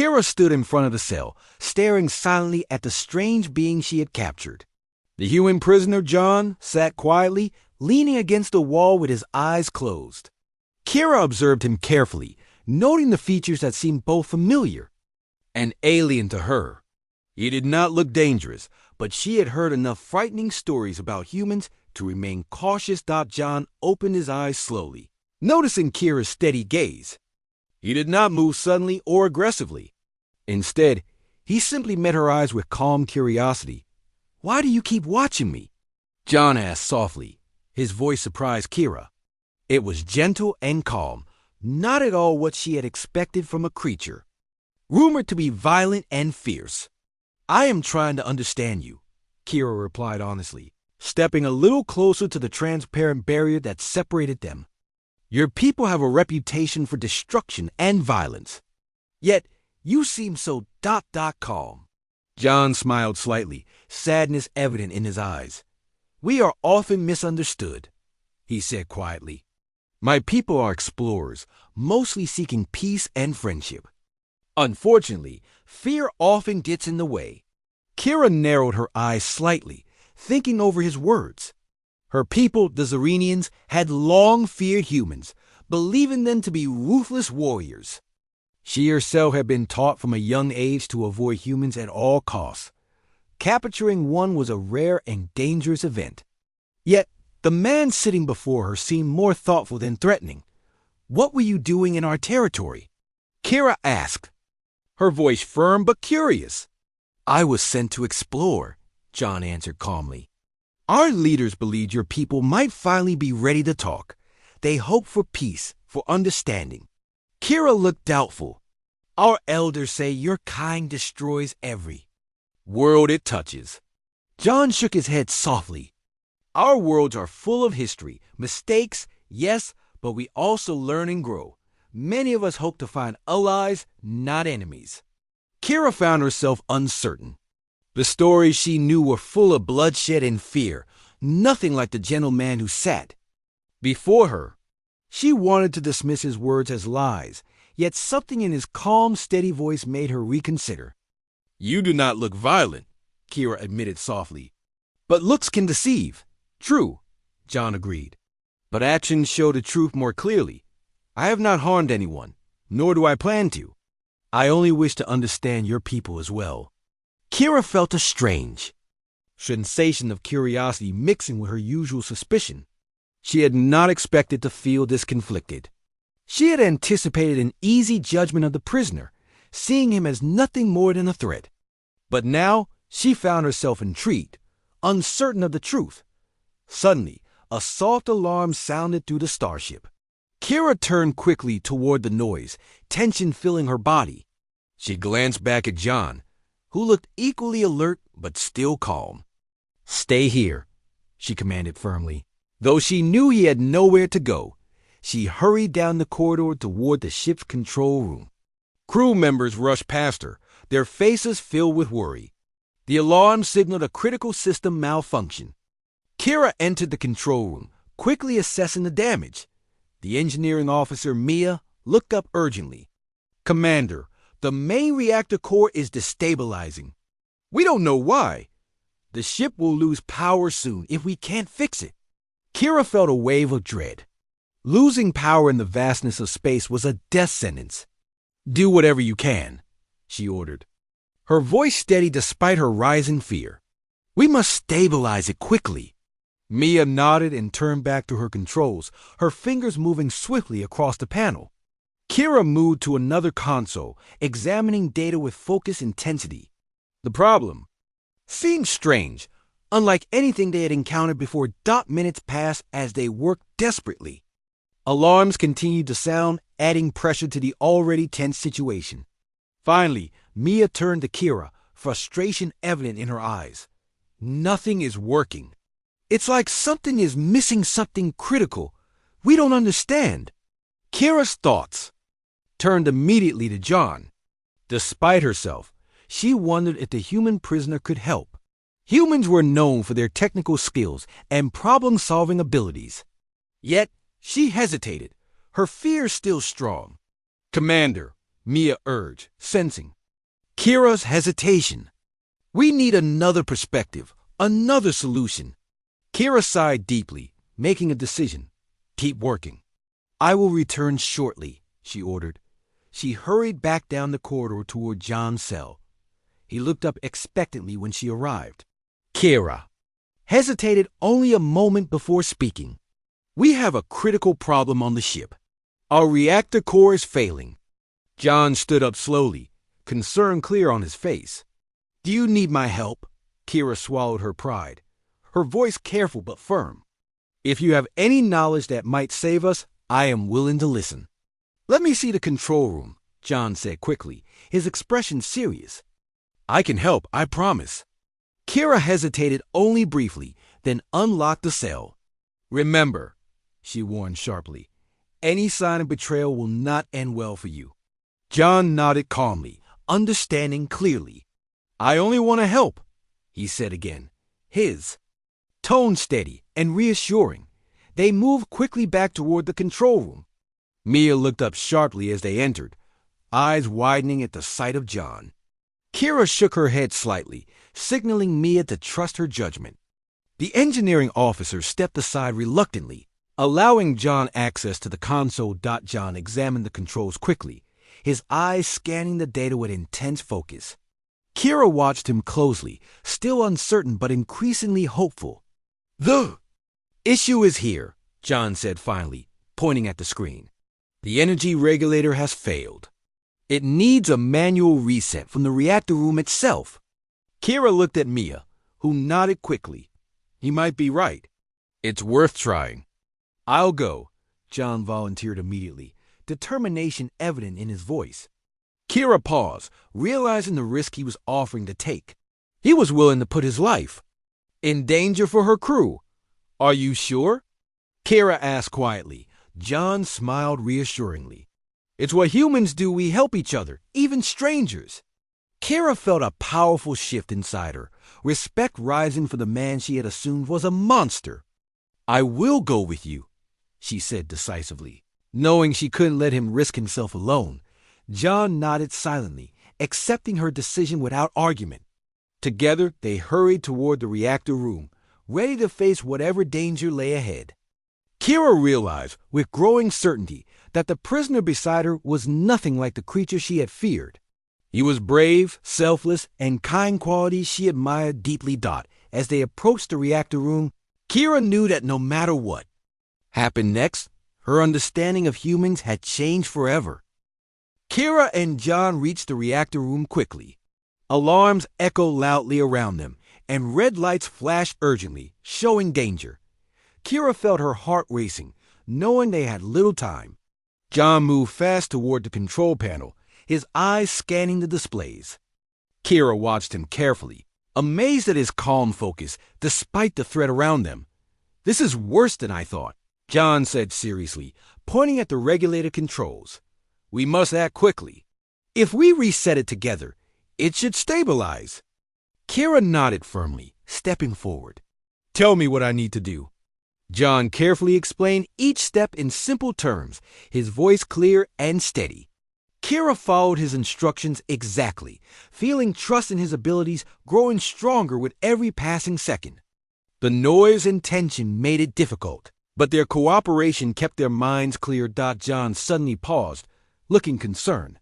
Kira stood in front of the cell, staring silently at the strange being she had captured. The human prisoner, John, sat quietly, leaning against the wall with his eyes closed. Kira observed him carefully, noting the features that seemed both familiar and alien to her. He did not look dangerous, but she had heard enough frightening stories about humans to remain cautious. John opened his eyes slowly, noticing Kira's steady gaze. He did not move suddenly or aggressively. Instead, he simply met her eyes with calm curiosity. "Why do you keep watching me?" John asked softly. His voice surprised Kira. It was gentle and calm, not at all what she had expected from a creature rumored to be violent and fierce. "I am trying to understand you," Kira replied honestly, stepping a little closer to the transparent barrier that separated them. "Your people have a reputation for destruction and violence. Yet, you seem so calm." John smiled slightly, sadness evident in his eyes. "We are often misunderstood," he said quietly. "My people are explorers, mostly seeking peace and friendship. Unfortunately, fear often gets in the way." Kira narrowed her eyes slightly, thinking over his words. Her people, the Zerenians, had long feared humans, believing them to be ruthless warriors. She herself had been taught from a young age to avoid humans at all costs. Capturing one was a rare and dangerous event. Yet, the man sitting before her seemed more thoughtful than threatening. "What were you doing in our territory?" Kira asked, her voice firm but curious. "I was sent to explore," John answered calmly. "Our leaders believed your people might finally be ready to talk. They hoped for peace, for understanding." Kira looked doubtful. "Our elders say your kind destroys every world it touches." John shook his head softly. "Our worlds are full of history, mistakes, yes, but we also learn and grow. Many of us hope to find allies, not enemies." Kira found herself uncertain. The stories she knew were full of bloodshed and fear, nothing like the gentleman who sat before her. She wanted to dismiss his words as lies, yet something in his calm, steady voice made her reconsider. "You do not look violent," Kira admitted softly. "But looks can deceive." "True," John agreed. "But actions show the truth more clearly. I have not harmed anyone, nor do I plan to. I only wish to understand your people as well." Kira felt a strange sensation of curiosity mixing with her usual suspicion. She had not expected to feel this conflicted. She had anticipated an easy judgment of the prisoner, seeing him as nothing more than a threat. But now she found herself intrigued, uncertain of the truth. Suddenly, a soft alarm sounded through the starship. Kira turned quickly toward the noise, tension filling her body. She glanced back at John, who looked equally alert but still calm. "Stay here," she commanded firmly. Though she knew he had nowhere to go, she hurried down the corridor toward the ship's control room. Crew members rushed past her, their faces filled with worry. The alarm signaled a critical system malfunction. Kira entered the control room, quickly assessing the damage. The engineering officer, Mia, looked up urgently. "Commander, the main reactor core is destabilizing. We don't know why. The ship will lose power soon if we can't fix it." Kira felt a wave of dread. Losing power in the vastness of space was a death sentence. "Do whatever you can," she ordered, her voice steady despite her rising fear. "We must stabilize it quickly." Mia nodded and turned back to her controls, her fingers moving swiftly across the panel. Kira moved to another console, examining data with focused intensity. The problem seemed strange, unlike anything they had encountered before. Minutes passed as they worked desperately. Alarms continued to sound, adding pressure to the already tense situation. Finally, Mia turned to Kira, frustration evident in her eyes. "Nothing is working. It's like something is missing, something critical. We don't understand." Kira's thoughts turned immediately to John. Despite herself, she wondered if the human prisoner could help. Humans were known for their technical skills and problem-solving abilities. Yet, she hesitated, her fear still strong. "Commander, Mia urged, sensing Kira's hesitation. We need another perspective, another solution. Kira sighed deeply, making a decision. Keep working. I will return shortly, she ordered. She hurried back down the corridor toward John's cell. He looked up expectantly when she arrived. Kira hesitated only a moment before speaking. We have a critical problem on the ship. Our reactor core is failing. John stood up slowly, concern clear on his face. Do you need my help? Kira swallowed her pride, her voice careful but firm. If you have any knowledge that might save us, I am willing to listen. Let me see the control room, John said quickly, his expression serious. I can help, I promise. Kira hesitated only briefly, then unlocked the cell. Remember, she warned sharply, any sign of betrayal will not end well for you. John nodded calmly, understanding clearly. I only want to help, he said again, his tone steady and reassuring. They moved quickly back toward the control room. Mia looked up sharply as they entered, eyes widening at the sight of John. Kira shook her head slightly, signaling Mia to trust her judgment. The engineering officer stepped aside reluctantly, allowing John access to the console. John examined the controls quickly, his eyes scanning the data with intense focus. Kira watched him closely, still uncertain but increasingly hopeful. The issue is here, John said finally, pointing at the screen. The energy regulator has failed. It needs a manual reset from the reactor room itself. Kira looked at Mia, who nodded quickly. He might be right. It's worth trying. I'll go, John volunteered immediately, determination evident in his voice. Kira paused, realizing the risk he was offering to take. He was willing to put his life in danger for her crew. Are you sure? Kira asked quietly. John smiled reassuringly. It's what humans do. We help each other, even strangers. Kira felt a powerful shift inside her, respect rising for the man she had assumed was a monster. I will go with you, she said decisively. Knowing she couldn't let him risk himself alone, John nodded silently, accepting her decision without argument. Together, they hurried toward the reactor room, ready to face whatever danger lay ahead. Kira realized with growing certainty that the prisoner beside her was nothing like the creature she had feared. He was brave, selfless, and kind qualities she admired deeply. As they approached the reactor room, Kira knew that no matter what happened next, her understanding of humans had changed forever. Kira and John reached the reactor room quickly. Alarms echoed loudly around them, and red lights flashed urgently, showing danger. Kira felt her heart racing, knowing they had little time. John moved fast toward the control panel, his eyes scanning the displays. Kira watched him carefully, amazed at his calm focus despite the threat around them. This is worse than I thought, John said seriously, pointing at the regulator controls. We must act quickly. If we reset it together, it should stabilize. Kira nodded firmly, stepping forward. Tell me what I need to do. John carefully explained each step in simple terms, his voice clear and steady. Kira followed his instructions exactly, feeling trust in his abilities growing stronger with every passing second. The noise and tension made it difficult, but their cooperation kept their minds clear. John suddenly paused, looking concerned.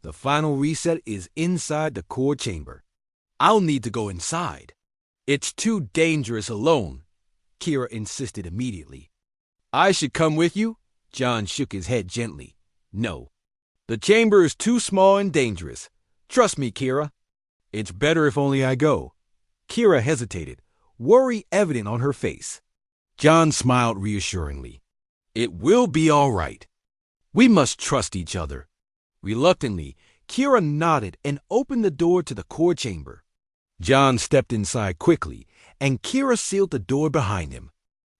The final reset is inside the core chamber. I'll need to go inside. It's too dangerous alone, Kira insisted immediately. I should come with you? John shook his head gently. No. The chamber is too small and dangerous. Trust me, Kira. It's better if only I go. Kira hesitated, worry evident on her face. John smiled reassuringly. It will be all right. We must trust each other. Reluctantly, Kira nodded and opened the door to the core chamber. John stepped inside quickly, and Kira sealed the door behind him.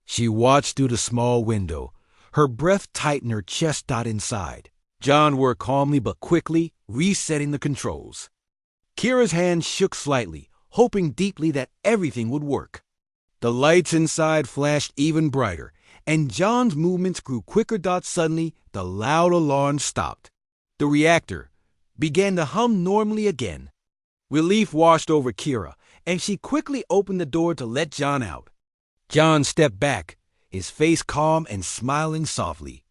She watched through the small window, her breath tight in her chest. Inside, John worked calmly but quickly, resetting the controls. Kira's hand shook slightly, hoping deeply that everything would work. The lights inside flashed even brighter, and John's movements grew quicker. Suddenly, the loud alarm stopped. The reactor, began to hum normally again. Relief washed over Kira, and she quickly opened the door to let John out. John stepped back, his face calm and smiling softly.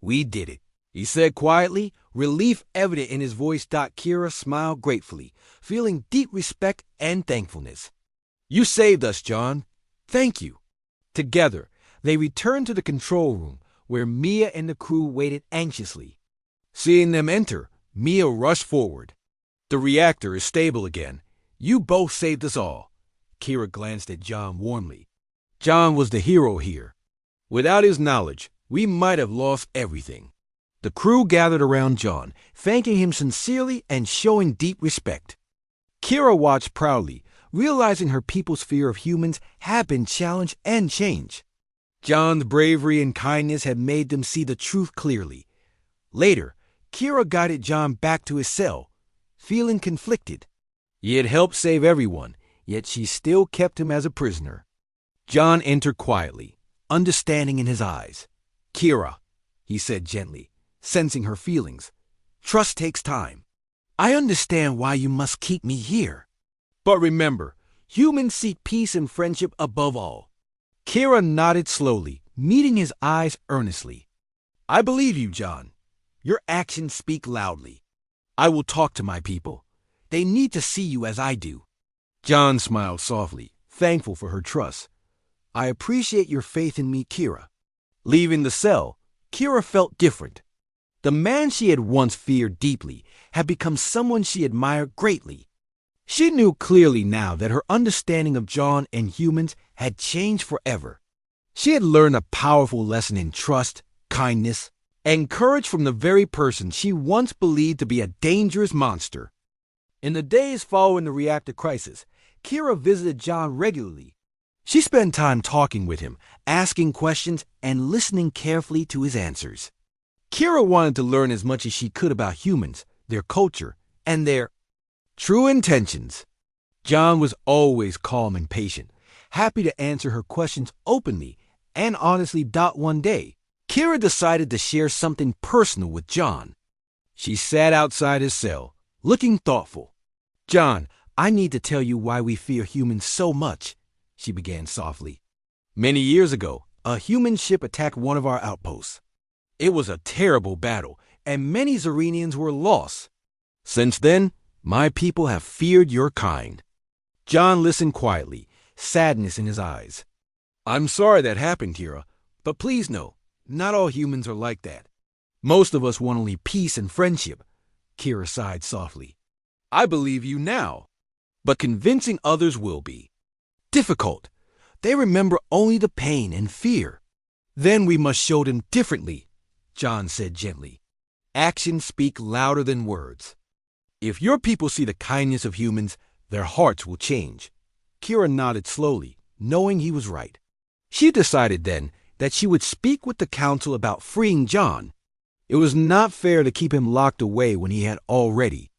"We did it," he said quietly, relief evident in his voice. Kira smiled gratefully, feeling deep respect and thankfulness. "You saved us, John. Thank you." Together, they returned to the control room, where Mia and the crew waited anxiously. Seeing them enter, Mia rushed forward. "The reactor is stable again. You both saved us all." Kira glanced at John warmly. John was the hero here. Without his knowledge, we might have lost everything. The crew gathered around John, thanking him sincerely and showing deep respect. Kira watched proudly, realizing her people's fear of humans had been challenged and changed. John's bravery and kindness had made them see the truth clearly. Later, Kira guided John back to his cell, feeling conflicted. He had helped save everyone, yet she still kept him as a prisoner. John entered quietly, understanding in his eyes. "Kira," he said gently, sensing her feelings. "Trust takes time. I understand why you must keep me here. But remember, humans seek peace and friendship above all." Kira nodded slowly, meeting his eyes earnestly. "I believe you, John. Your actions speak loudly. I will talk to my people. They need to see you as I do." John smiled softly, thankful for her trust. "I appreciate your faith in me, Kira." Leaving the cell, Kira felt different. The man she had once feared deeply had become someone she admired greatly. She knew clearly now that her understanding of John and humans had changed forever. She had learned a powerful lesson in trust, kindness, and courage from the very person she once believed to be a dangerous monster. In the days following the reactor crisis, Kira visited John regularly. She spent time talking with him, asking questions, and listening carefully to his answers. Kira wanted to learn as much as she could about humans, their culture, and their true intentions. John was always calm and patient, happy to answer her questions openly and honestly. One day, Kira decided to share something personal with John. She sat outside his cell, looking thoughtful. "John, I need to tell you why we fear humans so much," she began softly. "Many years ago, a human ship attacked one of our outposts. It was a terrible battle, and many Xerenians were lost. Since then, my people have feared your kind." John listened quietly, sadness in his eyes. "I'm sorry that happened, Kira, but please know, not all humans are like that. Most of us want only peace and friendship." Kira sighed softly. "I believe you now, but convincing others will be difficult. They remember only the pain and fear. Then we must show them differently," John said gently. "Actions speak louder than words. If your people see the kindness of humans, their hearts will change." Kira nodded slowly, knowing he was right. She decided then that she would speak with the council about freeing John. It was not fair to keep him locked away when he had already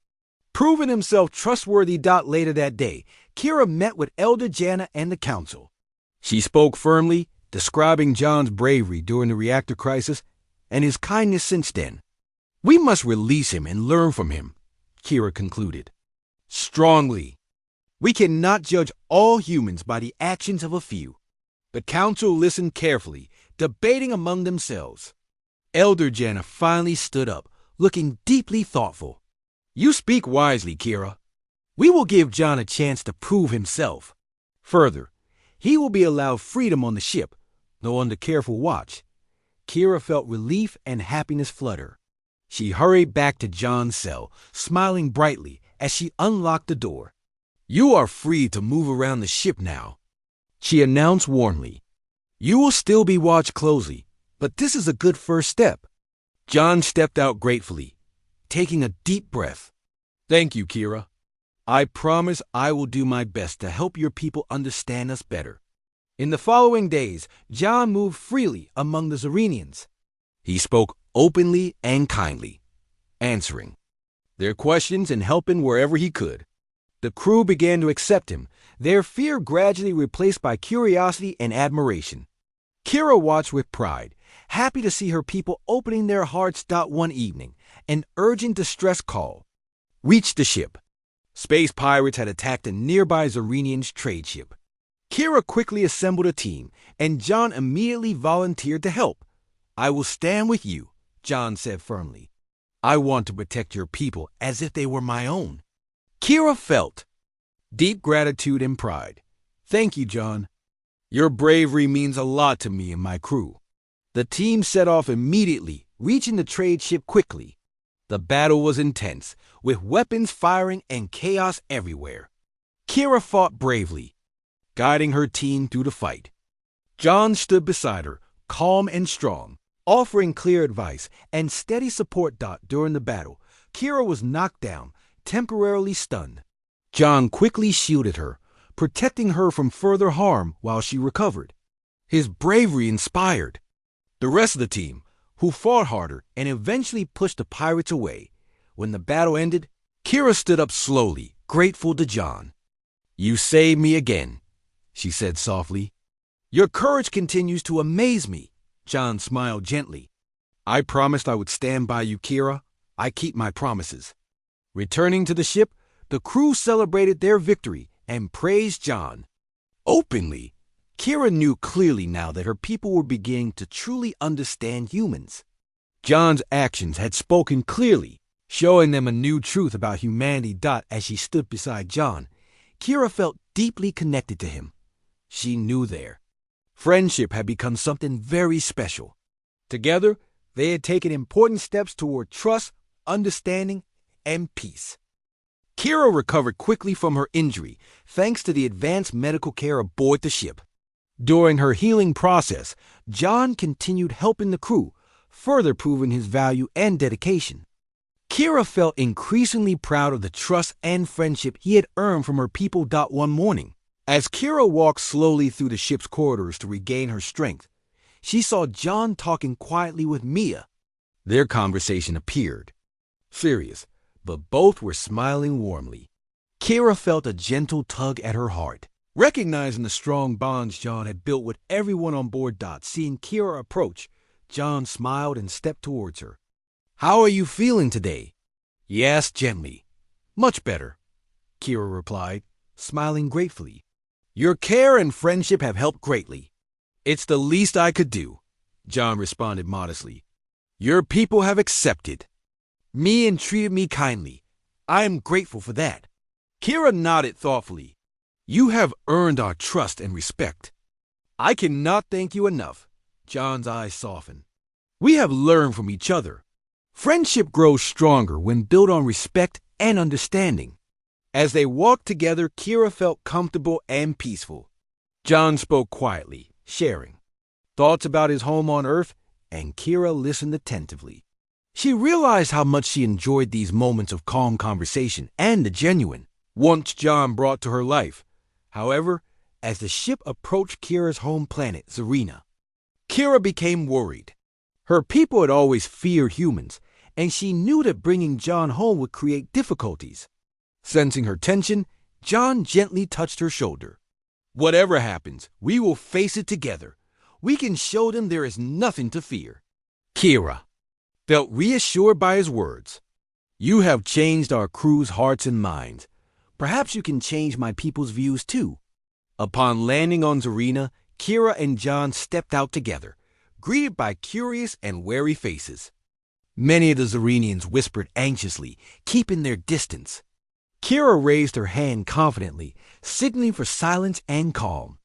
proven himself trustworthy. Later that day, Kira met with Elder Janna and the council. She spoke firmly, describing John's bravery during the reactor crisis and his kindness since then. "We must release him and learn from him," Kira concluded strongly. "We cannot judge all humans by the actions of a few." The council listened carefully, debating among themselves. Elder Janna finally stood up, looking deeply thoughtful. "You speak wisely, Kira. We will give John a chance to prove himself. Further, he will be allowed freedom on the ship, though under careful watch." Kira felt relief and happiness flutter. She hurried back to John's cell, smiling brightly as she unlocked the door. "You are free to move around the ship now," she announced warmly. "You will still be watched closely, but this is a good first step." John stepped out gratefully, taking a deep breath. "Thank you, Kira. I promise I will do my best to help your people understand us better." In the following days, John moved freely among the Xerenians. He spoke openly and kindly, answering their questions and helping wherever he could. The crew began to accept him, their fear gradually replaced by curiosity and admiration. Kira watched with pride, happy to see her people opening their hearts. One evening, an urgent distress call reached the ship. Space pirates had attacked a nearby Zerenian's trade ship. Kira quickly assembled a team, and John immediately volunteered to help. "I will stand with you," John said firmly. "I want to protect your people as if they were my own." Kira felt deep gratitude and pride. "Thank you, John. Your bravery means a lot to me and my crew." The team set off immediately, reaching the trade ship quickly. The battle was intense, with weapons firing and chaos everywhere. Kira fought bravely, guiding her team through the fight. John stood beside her, calm and strong, offering clear advice and steady support. During the battle, Kira was knocked down, temporarily stunned. John quickly shielded her, protecting her from further harm while she recovered. His bravery inspired the rest of the team, who fought harder and eventually pushed the pirates away. When the battle ended, Kira stood up slowly, grateful to John. "You saved me again," she said softly. "Your courage continues to amaze me." John smiled gently. "I promised I would stand by you, Kira. I keep my promises." Returning to the ship, the crew celebrated their victory and praised John openly. Kira knew clearly now that her people were beginning to truly understand humans. John's actions had spoken clearly, showing them a new truth about humanity. As she stood beside John, Kira felt deeply connected to him. She knew their friendship had become something very special. Together, they had taken important steps toward trust, understanding, and peace. Kira recovered quickly from her injury thanks to the advanced medical care aboard the ship. During her healing process, John continued helping the crew, further proving his value and dedication. Kira felt increasingly proud of the trust and friendship he had earned from her people. One morning, as Kira walked slowly through the ship's corridors to regain her strength, she saw John talking quietly with Mia. Their conversation appeared serious, but both were smiling warmly. Kira felt a gentle tug at her heart, recognizing the strong bonds John had built with everyone on board. Seeing Kira approach, John smiled and stepped towards her. "How are you feeling today?" he asked gently. "Much better," Kira replied, smiling gratefully. "Your care and friendship have helped greatly." "It's the least I could do," John responded modestly. "Your people have accepted me and treated me kindly. I am grateful for that." Kira nodded thoughtfully. "You have earned our trust and respect." "I cannot thank you enough." John's eyes softened. "We have learned from each other. Friendship grows stronger when built on respect and understanding." As they walked together, Kira felt comfortable and peaceful. John spoke quietly, sharing thoughts about his home on Earth, and Kira listened attentively. She realized how much she enjoyed these moments of calm conversation and the genuine warmth John brought to her life. However, as the ship approached Kira's home planet, Zerina, Kira became worried. Her people had always feared humans, and she knew that bringing John home would create difficulties. Sensing her tension, John gently touched her shoulder. "Whatever happens, we will face it together. We can show them there is nothing to fear." Kira felt reassured by his words. "You have changed our crew's hearts and minds. Perhaps you can change my people's views too." Upon landing on Zerina, Kira and John stepped out together, greeted by curious and wary faces. Many of the Zerenians whispered anxiously, keeping their distance. Kira raised her hand confidently, signaling for silence and calm.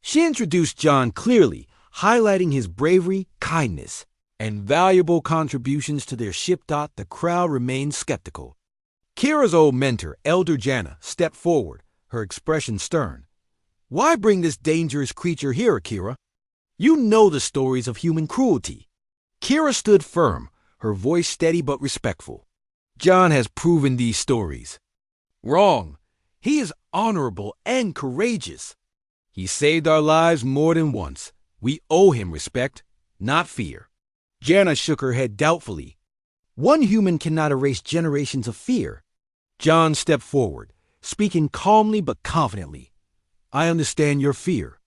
She introduced John clearly, highlighting his bravery, kindness, and valuable contributions to their ship. The crowd remained skeptical. Kira's old mentor, Elder Janna, stepped forward, her expression stern. "Why bring this dangerous creature here, Kira? You know the stories of human cruelty." Kira stood firm, her voice steady but respectful. "John has proven these stories wrong. He is honorable and courageous. He saved our lives more than once. We owe him respect, not fear." Janna shook her head doubtfully. "One human cannot erase generations of fear." John stepped forward, speaking calmly but confidently. "I understand your fear,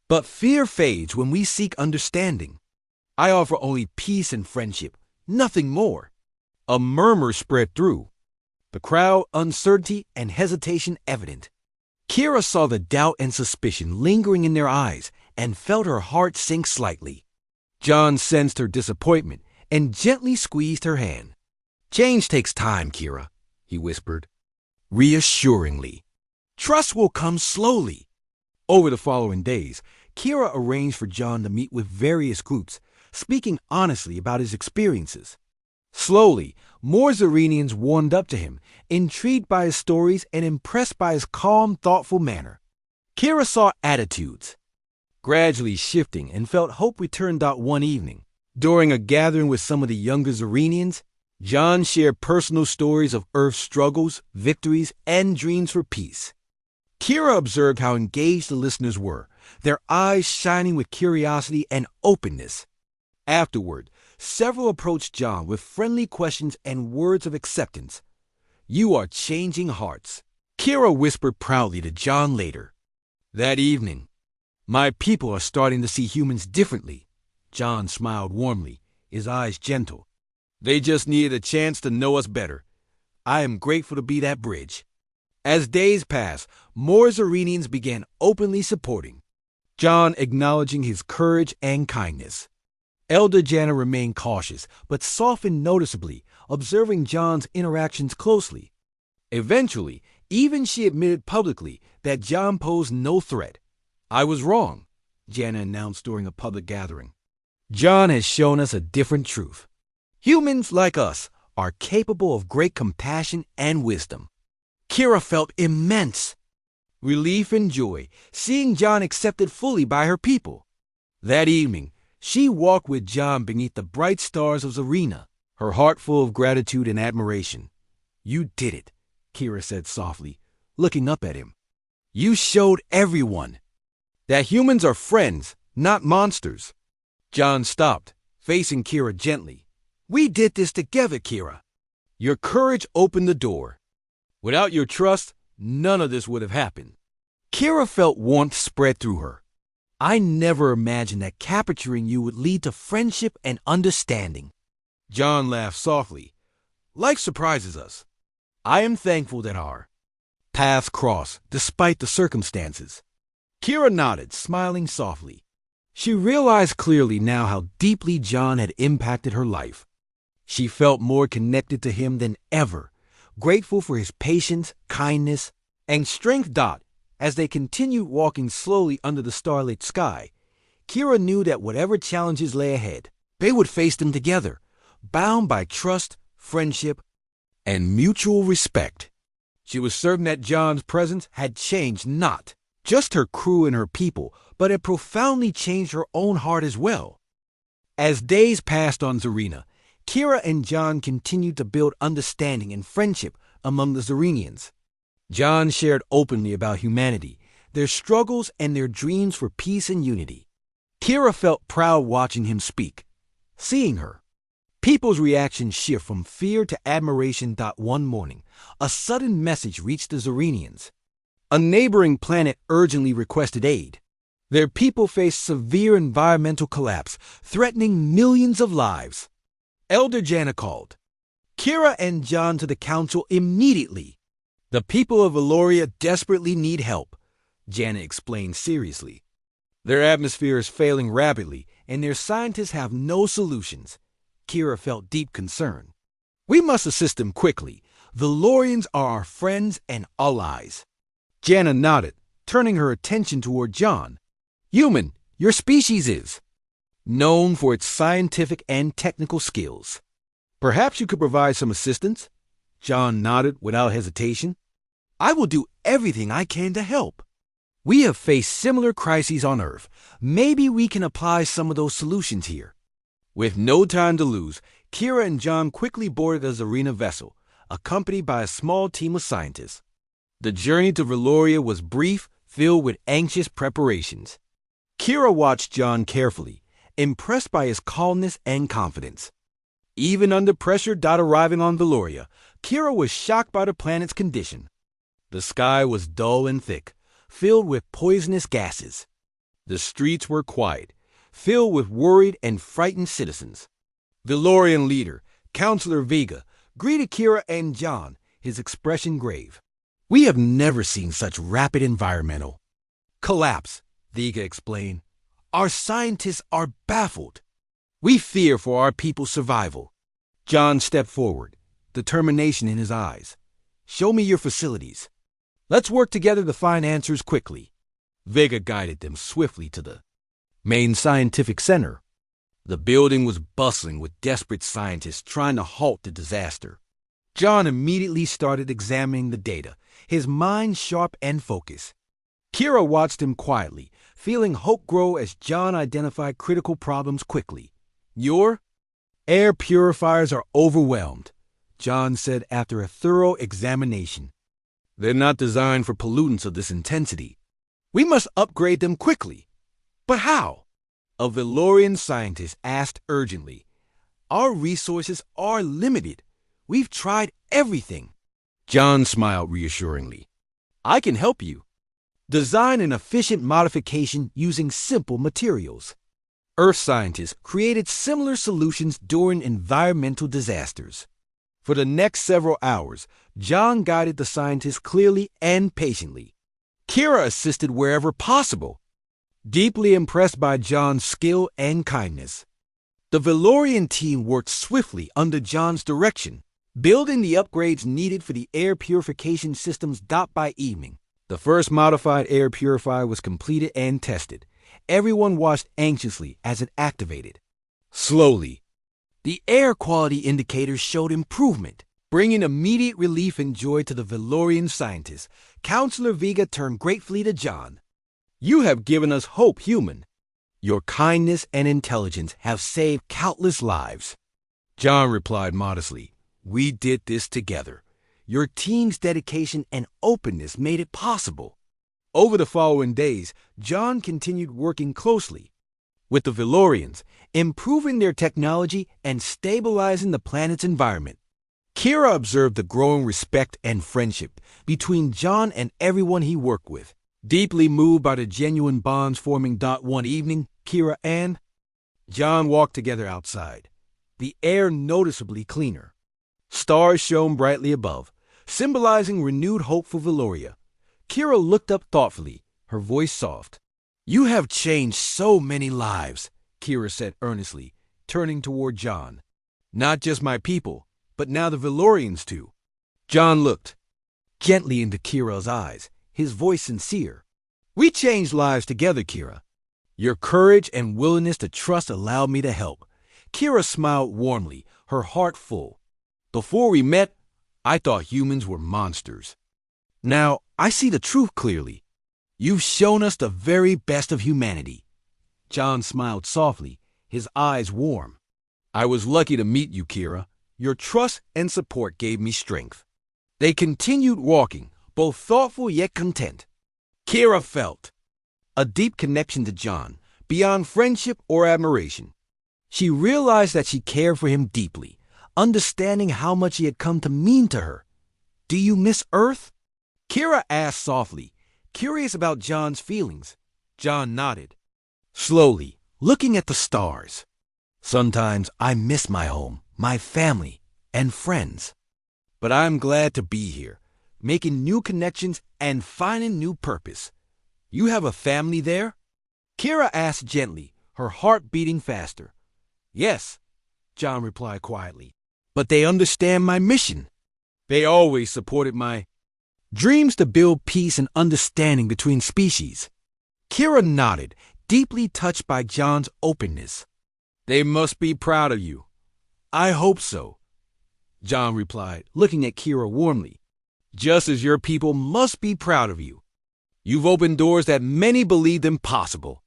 but fear fades when we seek understanding. I offer only peace and friendship, nothing more." A murmur spread through. The crowd, uncertainty and hesitation evident. Kira saw the doubt and suspicion lingering in their eyes and felt her heart sink slightly. John sensed her disappointment and gently squeezed her hand. "Change takes time, Kira," he whispered, reassuringly. "Trust will come slowly." Over the following days, Kira arranged for John to meet with various groups, speaking honestly about his experiences. Slowly, more Zerenians warmed up to him, intrigued by his stories and impressed by his calm, thoughtful manner. Kira saw attitudes gradually shifting and felt hope returned out one evening. During a gathering with some of the younger Zerenians, John shared personal stories of Earth's struggles, victories, and dreams for peace. Kira observed how engaged the listeners were, their eyes shining with curiosity and openness. Afterward, several approached John with friendly questions and words of acceptance. "You are changing hearts," Kira whispered proudly to John later. That evening, "My people are starting to see humans differently." John smiled warmly, his eyes gentle. "They just needed a chance to know us better. I am grateful to be that bridge." As days passed, more Zerenians began openly supporting John, acknowledging his courage and kindness. Elder Jana remained cautious, but softened noticeably, observing John's interactions closely. Eventually, even she admitted publicly that John posed no threat. "I was wrong," Jana announced during a public gathering. "John has shown us a different truth. Humans like us are capable of great compassion and wisdom." Kira felt immense relief and joy, seeing John accepted fully by her people. That evening, she walked with John beneath the bright stars of Zarina, her heart full of gratitude and admiration. "You did it," Kira said softly, looking up at him. "You showed everyone that humans are friends, not monsters." John stopped, facing Kira gently. "We did this together, Kira. Your courage opened the door. Without your trust, none of this would have happened." Kira felt warmth spread through her. "I never imagined that capturing you would lead to friendship and understanding." John laughed softly. "Life surprises us. I am thankful that our paths crossed despite the circumstances." Kira nodded, smiling softly. She realized clearly now how deeply John had impacted her life. She felt more connected to him than ever, grateful for his patience, kindness, and strength. As they continued walking slowly under the starlit sky, Kira knew that whatever challenges lay ahead, they would face them together, bound by trust, friendship, and mutual respect. She was certain that John's presence had changed not just her crew and her people, but had profoundly changed her own heart as well. As days passed on Zarina, Kira and John continued to build understanding and friendship among the Zerenians. John shared openly about humanity, their struggles, and their dreams for peace and unity. Kira felt proud watching him speak, seeing her. People's reactions shift from fear to admiration. One morning, a sudden message reached the Zerenians. A neighboring planet urgently requested aid. Their people faced severe environmental collapse, threatening millions of lives. Elder Jana called Kira and John to the council immediately. "The people of Valoria desperately need help," Jana explained seriously. "Their atmosphere is failing rapidly, and their scientists have no solutions." Kira felt deep concern. "We must assist them quickly. Valorians are our friends and allies." Jana nodded, turning her attention toward John. "Human, your species is known for its scientific and technical skills. Perhaps you could provide some assistance?" John nodded without hesitation. "I will do everything I can to help. We have faced similar crises on Earth. Maybe we can apply some of those solutions here." With no time to lose, Kira and John quickly boarded a Zarina vessel, accompanied by a small team of scientists. The journey to Valoria was brief, filled with anxious preparations. Kira watched John carefully, impressed by his calmness and confidence. Even under pressure. Arriving on Valoria, Kira was shocked by the planet's condition. The sky was dull and thick, filled with poisonous gases. The streets were quiet, filled with worried and frightened citizens. Valorian leader, Counselor Vega, greeted Kira and John, his expression grave. We have never seen such rapid environmental collapse, Vega explained. Our scientists are baffled. We fear for our people's survival. John stepped forward, determination in his eyes. Show me your facilities. Let's work together to find answers quickly. Vega guided them swiftly to the main scientific center. The building was bustling with desperate scientists trying to halt the disaster. John immediately started examining the data, his mind sharp and focused. Kira watched him quietly, feeling hope grow as John identified critical problems quickly. Your air purifiers are overwhelmed, John said after a thorough examination. They're not designed for pollutants of this intensity. We must upgrade them quickly. But how? A Valorian scientist asked urgently. Our resources are limited. We've tried everything. John smiled reassuringly. I can help you. Design an efficient modification using simple materials. Earth scientists created similar solutions during environmental disasters. For the next several hours, John guided the scientists clearly and patiently. Kira assisted wherever possible, deeply impressed by John's skill and kindness. The Valorian team worked swiftly under John's direction, building the upgrades needed for the air purification systems. By evening, the first modified air purifier was completed and tested. Everyone watched anxiously as it activated. Slowly, the air quality indicators showed improvement, bringing immediate relief and joy to the Valorian scientists. Counselor Vega turned gratefully to John. You have given us hope, human. Your kindness and intelligence have saved countless lives. John replied modestly, We did this together. Your team's dedication and openness made it possible. Over the following days, John continued working closely with the Valorians, improving their technology and stabilizing the planet's environment. Kira observed the growing respect and friendship between John and everyone he worked with. Deeply moved by the genuine bonds forming. One evening, Kira and John walked together outside, the air noticeably cleaner. Stars shone brightly above, symbolizing renewed hope for Valoria. Kira looked up thoughtfully, her voice soft. You have changed so many lives, Kira said earnestly, turning toward John. Not just my people, but now the Valorians too. John looked gently into Kira's eyes, his voice sincere. We changed lives together, Kira. Your courage and willingness to trust allowed me to help. Kira smiled warmly, her heart full. Before we met, I thought humans were monsters. Now, I see the truth clearly. You've shown us the very best of humanity. John smiled softly, his eyes warm. I was lucky to meet you, Kira. Your trust and support gave me strength. They continued walking, both thoughtful yet content. Kira felt a deep connection to John, beyond friendship or admiration. She realized that she cared for him deeply, understanding how much he had come to mean to her. Do you miss Earth? Kira asked softly, curious about John's feelings. John nodded, slowly, looking at the stars. Sometimes I miss my home, my family, and friends. But I'm glad to be here, making new connections and finding new purpose. You have a family there? Kira asked gently, her heart beating faster. Yes, John replied quietly. But they understand my mission. They always supported my dreams to build peace and understanding between species. Kira nodded, deeply touched by John's openness. They must be proud of you. I hope so, John replied, looking at Kira warmly. Just as your people must be proud of you. You've opened doors that many believed impossible.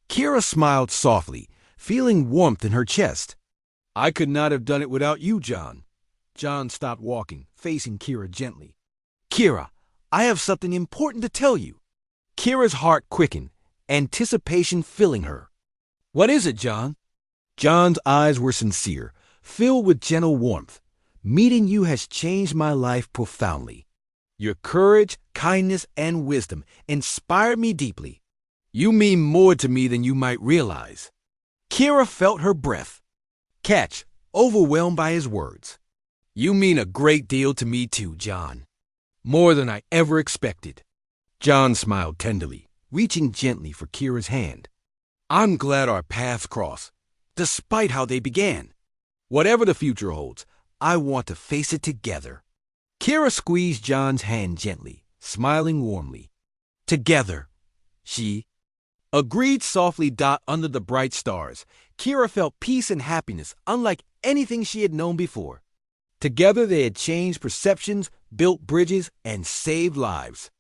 Kira smiled softly, feeling warmth in her chest. I could not have done it without you, John. John stopped walking, facing Kira gently. Kira, I have something important to tell you. Kira's heart quickened, anticipation filling her. What is it, John? John's eyes were sincere, filled with gentle warmth. Meeting you has changed my life profoundly. Your courage, kindness, and wisdom inspired me deeply. You mean more to me than you might realize. Kira felt her breath catch, overwhelmed by his words. You mean a great deal to me too, John. More than I ever expected. John smiled tenderly, reaching gently for Kira's hand. I'm glad our paths cross, despite how they began. Whatever the future holds, I want to face it together. Kira squeezed John's hand gently, smiling warmly. Together, she agreed softly. Under the bright stars, Kira felt peace and happiness unlike anything she had known before. Together they had changed perceptions, built bridges, and saved lives.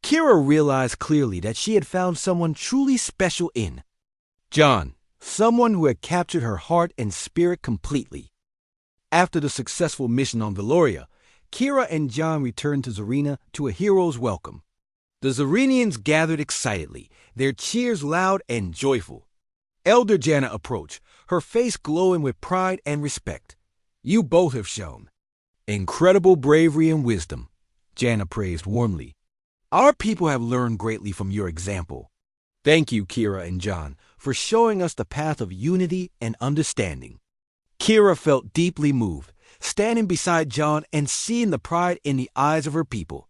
Kira realized clearly that she had found someone truly special in John, someone who had captured her heart and spirit completely. After the successful mission on Veloria, Kira and John returned to Zarina to a hero's welcome. The Zarinians gathered excitedly, their cheers loud and joyful. Elder Janna approached, her face glowing with pride and respect. You both have shown incredible bravery and wisdom, Janna praised warmly. Our people have learned greatly from your example. Thank you, Kira and John, for showing us the path of unity and understanding. Kira felt deeply moved, standing beside John and seeing the pride in the eyes of her people.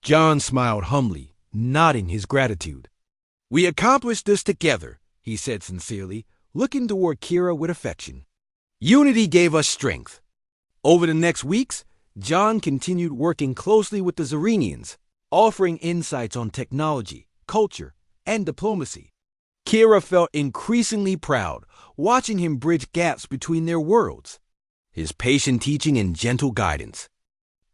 John smiled humbly, nodding his gratitude. We accomplished this together, he said sincerely, looking toward Kira with affection. Unity gave us strength. Over the next weeks, John continued working closely with the Zarinians, offering insights on technology, culture, and diplomacy. Kira felt increasingly proud, watching him bridge gaps between their worlds. His patient teaching and gentle guidance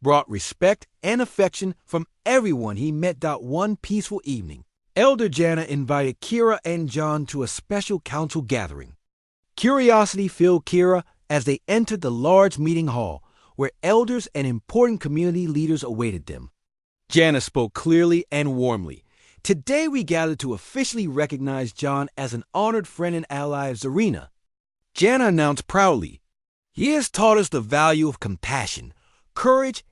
brought respect and affection from everyone he met. One peaceful evening, Elder Janna invited Kira and John to a special council gathering. Curiosity filled Kira as they entered the large meeting hall, where elders and important community leaders awaited them. Janna spoke clearly and warmly. Today we gather to officially recognize John as an honored friend and ally of Zarina. Janna announced proudly, he has taught us the value of compassion, courage,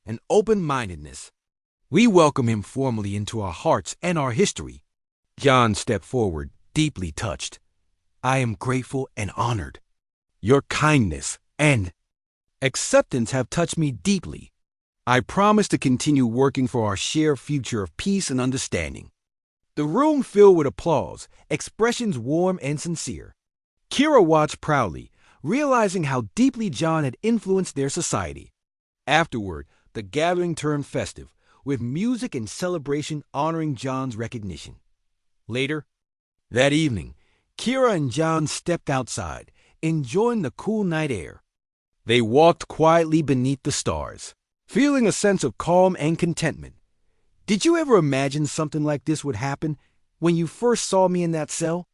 and open-mindedness. We welcome him formally into our hearts and our history. John stepped forward, deeply touched. I am grateful and honored. Your kindness and acceptance have touched me deeply. I promise to continue working for our shared future of peace and understanding. The room filled with applause, expressions warm and sincere. Kira watched proudly, realizing how deeply John had influenced their society. Afterward, the gathering turned festive, with music and celebration honoring John's recognition. Later, that evening, Kira and John stepped outside, enjoying the cool night air. They walked quietly beneath the stars, feeling a sense of calm and contentment. Did you ever imagine something like this would happen when you first saw me in that cell?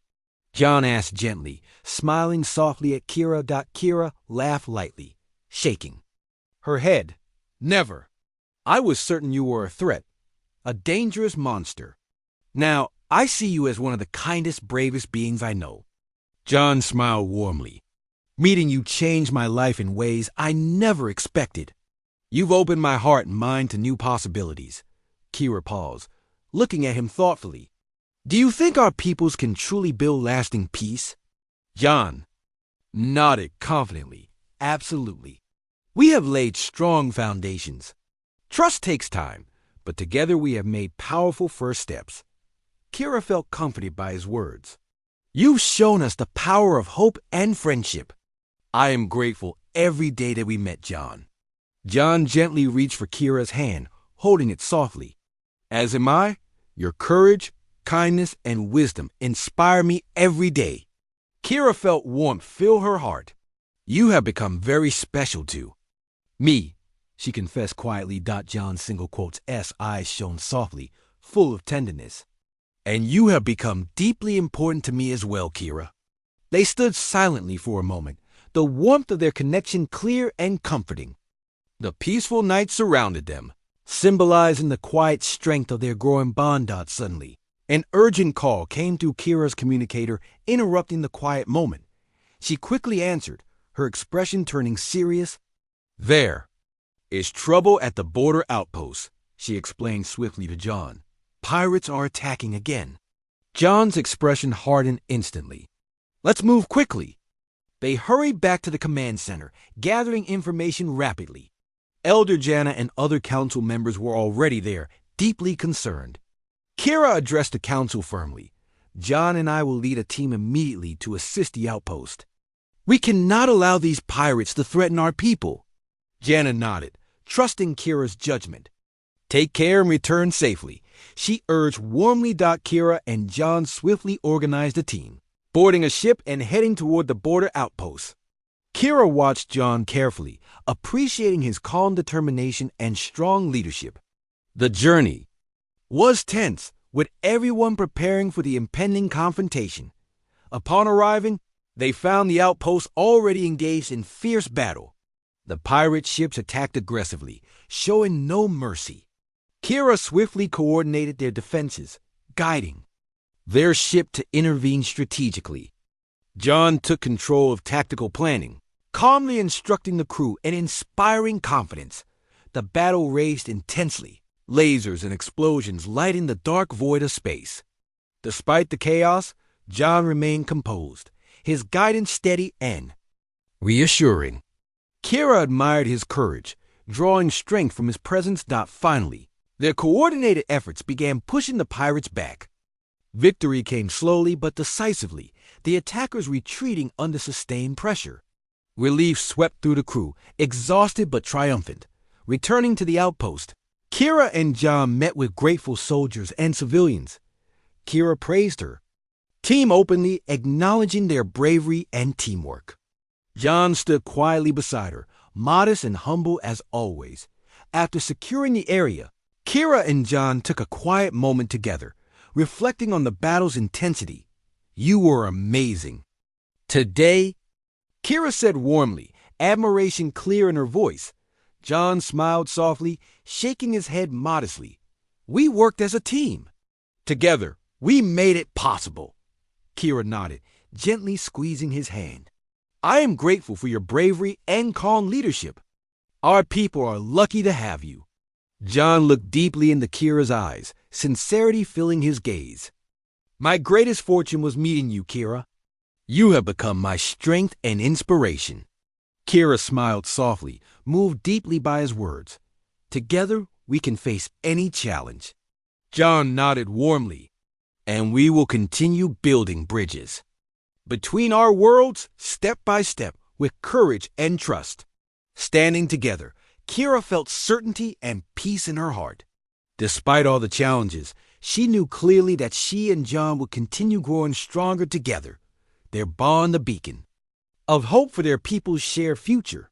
John asked gently, smiling softly at Kira. Kira laughed lightly, shaking her head. Never. I was certain you were a threat, a dangerous monster. Now, I see you as one of the kindest, bravest beings I know. John smiled warmly. Meeting you changed my life in ways I never expected. You've opened my heart and mind to new possibilities. Kira paused, looking at him thoughtfully. Do you think our peoples can truly build lasting peace? John nodded confidently. Absolutely. We have laid strong foundations. Trust takes time, but together we have made powerful first steps. Kira felt comforted by his words. You've shown us the power of hope and friendship. I am grateful every day that we met, John. John gently reached for Kira's hand, holding it softly. As am I. Your courage, kindness, and wisdom inspire me every day. Kira felt warmth fill her heart. You have become very special to me, she confessed quietly. John's single quotes eyes shone softly, full of tenderness. And you have become deeply important to me as well, Kira. They stood silently for a moment, the warmth of their connection clear and comforting. The peaceful night surrounded them, symbolizing the quiet strength of their growing bond. Suddenly, an urgent call came through Kira's communicator, interrupting the quiet moment. She quickly answered, her expression turning serious. There is trouble at the border outpost, she explained swiftly to John. Pirates are attacking again. John's expression hardened instantly. Let's move quickly. They hurried back to the command center, gathering information rapidly. Elder Janna and other council members were already there, deeply concerned. Kira addressed the council firmly. John and I will lead a team immediately to assist the outpost. We cannot allow these pirates to threaten our people. Janna nodded, trusting Kira's judgment. Take care and return safely, she urged warmly. Kira and John swiftly organized a team, boarding a ship and heading toward the border outpost. Kira watched John carefully, appreciating his calm determination and strong leadership. The journey was tense, with everyone preparing for the impending confrontation. Upon arriving, they found the outpost already engaged in fierce battle. The pirate ships attacked aggressively, showing no mercy. Kira swiftly coordinated their defenses, guiding their ship to intervene strategically. John took control of tactical planning, calmly instructing the crew and inspiring confidence. The battle raged intensely, lasers and explosions lighting the dark void of space. Despite the chaos, John remained composed, his guidance steady and reassuring. Kira admired his courage, drawing strength from his presence. Finally, their coordinated efforts began pushing the pirates back. Victory came slowly but decisively, the attackers retreating under sustained pressure. Relief swept through the crew, exhausted but triumphant. Returning to the outpost, Kira and John met with grateful soldiers and civilians. Kira praised her team openly, acknowledging their bravery and teamwork. John stood quietly beside her, modest and humble as always. After securing the area, Kira and John took a quiet moment together, reflecting on the battle's intensity. You were amazing. Today, Kira said warmly, admiration clear in her voice. John smiled softly, shaking his head modestly. We worked as a team. Together, we made it possible. Kira nodded, gently squeezing his hand. I am grateful for your bravery and calm leadership. Our people are lucky to have you. John looked deeply into Kira's eyes, sincerity filling his gaze. My greatest fortune was meeting you, Kira. You have become my strength and inspiration. Kira smiled softly, moved deeply by his words. Together, we can face any challenge. John nodded warmly. And we will continue building bridges between our worlds, step by step, with courage and trust. Standing together, Kira felt certainty and peace in her heart. Despite all the challenges, she knew clearly that she and John would continue growing stronger together, their bond a beacon of hope for their people's shared future.